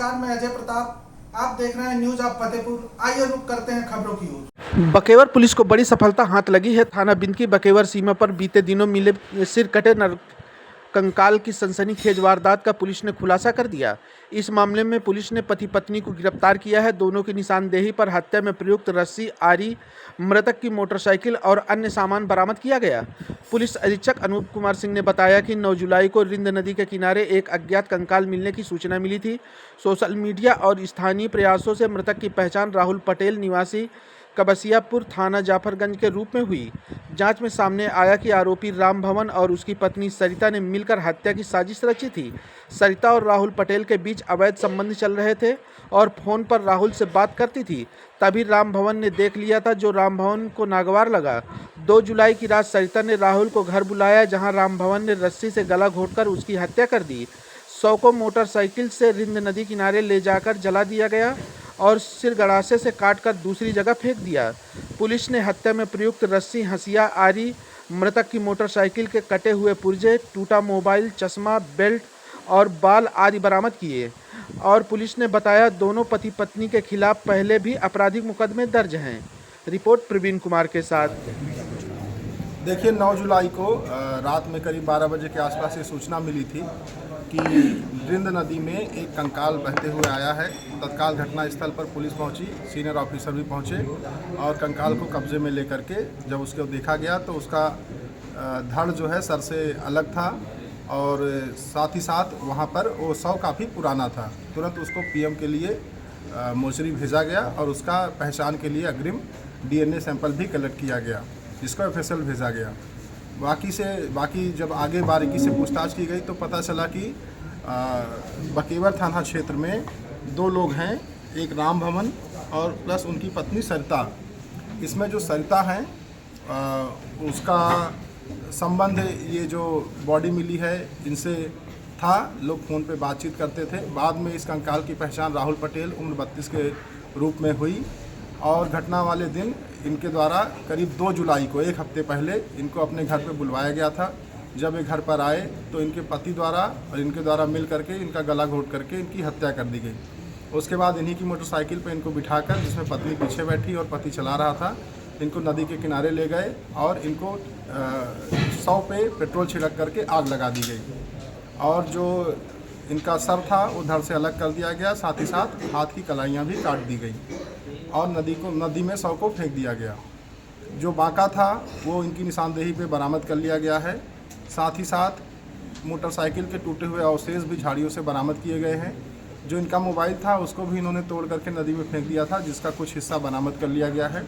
नमस्कार, मैं अजय प्रताप। आप देख रहे हैं न्यूज ऑफ फतेहपुर। आइए रुक करते हैं खबरों की ओर। बकेवर पुलिस को बड़ी सफलता हाथ लगी है। थाना बिंद की बकेवर सीमा पर बीते दिनों मिले सिर कटे कंकाल की सनसनीखेज वारदात का पुलिस ने खुलासा कर दिया। इस मामले में पुलिस ने पति पत्नी को गिरफ्तार किया है। दोनों की निशानदेही पर हत्या में प्रयुक्त रस्सी, आरी, मृतक की मोटरसाइकिल और अन्य सामान बरामद किया गया। पुलिस अधीक्षक अनूप कुमार सिंह ने बताया कि 9 जुलाई को रिंद नदी के किनारे एक अज्ञात कंकाल मिलने की सूचना मिली थी। सोशल मीडिया और स्थानीय प्रयासों से मृतक की पहचान राहुल पटेल निवासी कबसियापुर थाना जाफरगंज के रूप में हुई। जांच में सामने आया कि आरोपी राम भवन और उसकी पत्नी सरिता ने मिलकर हत्या की साजिश रची थी। सरिता और राहुल पटेल के बीच अवैध संबंध चल रहे थे और फोन पर राहुल से बात करती थी। तभी राम भवन ने देख लिया था, जो राम भवन को नागवार लगा। 2 जुलाई की रात सरिता ने राहुल को घर बुलाया, जहां राम भवन ने रस्सी से गला घोंटकर उसकी हत्या कर दी। शव को मोटरसाइकिल से रिंद नदी किनारे ले जाकर जला दिया गया और सिर गड़ासे से काटकर दूसरी जगह फेंक दिया। पुलिस ने हत्या में प्रयुक्त रस्सी, हंसिया, आरी, मृतक की मोटरसाइकिल के कटे हुए पुर्जे, टूटा मोबाइल, चश्मा, बेल्ट और बाल आदि बरामद किए। और पुलिस ने बताया दोनों पति पत्नी के खिलाफ पहले भी आपराधिक मुकदमे दर्ज हैं। रिपोर्ट प्रवीण कुमार के साथ। देखिए, 9 जुलाई को रात में करीब 12 बजे के आसपास ये सूचना मिली थी कि रिंद नदी में एक कंकाल बहते हुए आया है। तत्काल घटनास्थल पर पुलिस पहुंची, सीनियर ऑफिसर भी पहुंचे और कंकाल को कब्जे में लेकर के जब उसको देखा गया तो उसका धड़ जो है सर से अलग था और साथ ही साथ वहां पर वो शव काफ़ी पुराना था। तुरंत उसको पीएम के लिए मोर्चरी भेजा गया और उसका पहचान के लिए अग्रिम DNA सैंपल भी कलेक्ट किया गया, जिसको FSL भेजा गया। बाकी जब आगे बारीकी से पूछताछ की गई तो पता चला कि बकेवर थाना क्षेत्र में 2 लोग हैं, एक राम भवन और प्लस उनकी पत्नी सरिता। इसमें जो सरिता है उसका संबंध ये जो बॉडी मिली है इनसे था। लोग फ़ोन पे बातचीत करते थे। बाद में इस कंकाल की पहचान राहुल पटेल उम्र 32 के रूप में हुई और घटना वाले दिन इनके द्वारा करीब 2 जुलाई को, एक हफ्ते पहले, इनको अपने घर पे बुलवाया गया था। जब ये घर पर आए तो इनके पति द्वारा और इनके द्वारा मिल करके इनका गला घोंट करके इनकी हत्या कर दी गई। उसके बाद इन्हीं की मोटरसाइकिल पे इनको बिठाकर, जिसमें पत्नी पीछे बैठी और पति चला रहा था, इनको नदी के किनारे ले गए और इनको शव पे पेट्रोल छिड़क करके आग लगा दी गई और जो इनका सर था वो धड़ से अलग कर दिया गया। साथ ही साथ हाथ की कलाइयाँ भी काट दी गई और नदी में शव को फेंक दिया गया। जो बाका था वो इनकी निशानदेही पे बरामद कर लिया गया है। साथ ही साथ मोटरसाइकिल के टूटे हुए अवशेष भी झाड़ियों से बरामद किए गए हैं। जो इनका मोबाइल था उसको भी इन्होंने तोड़ करके नदी में फेंक दिया था, जिसका कुछ हिस्सा बरामद कर लिया गया है।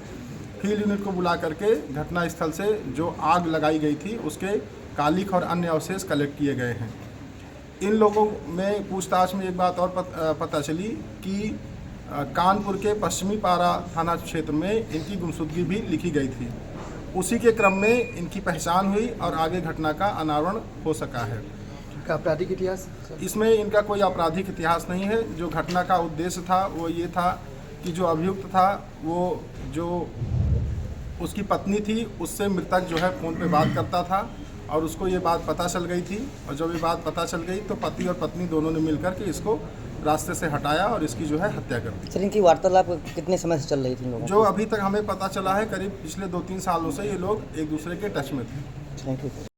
फील्ड यूनिट को बुला करके घटनास्थल से जो आग लगाई गई थी उसके कालिख और अन्य अवशेष कलेक्ट किए गए हैं। इन लोगों में पूछताछ में एक बात और पता चली कि कानपुर के पश्चिमी पारा थाना क्षेत्र में इनकी गुमशुदगी भी लिखी गई थी। उसी के क्रम में इनकी पहचान हुई और आगे घटना का अनावरण हो सका है। आपराधिक इतिहास इसमें इनका कोई आपराधिक इतिहास नहीं है। जो घटना का उद्देश्य था वो ये था कि जो अभियुक्त था वो जो उसकी पत्नी थी उससे मृतक जो है फ़ोन पे बात करता था और उसको ये बात पता चल गई थी। और जब ये बात पता चल गई तो पति और पत्नी दोनों ने मिलकर के इसको रास्ते से हटाया और इसकी जो है हत्या कर दी। सर, इनकी वार्तालाप कितने समय से चल रही थी लोगों? जो अभी तक हमें पता चला है करीब पिछले 2-3 सालों से ये लोग एक दूसरे के टच में थे। Thank you.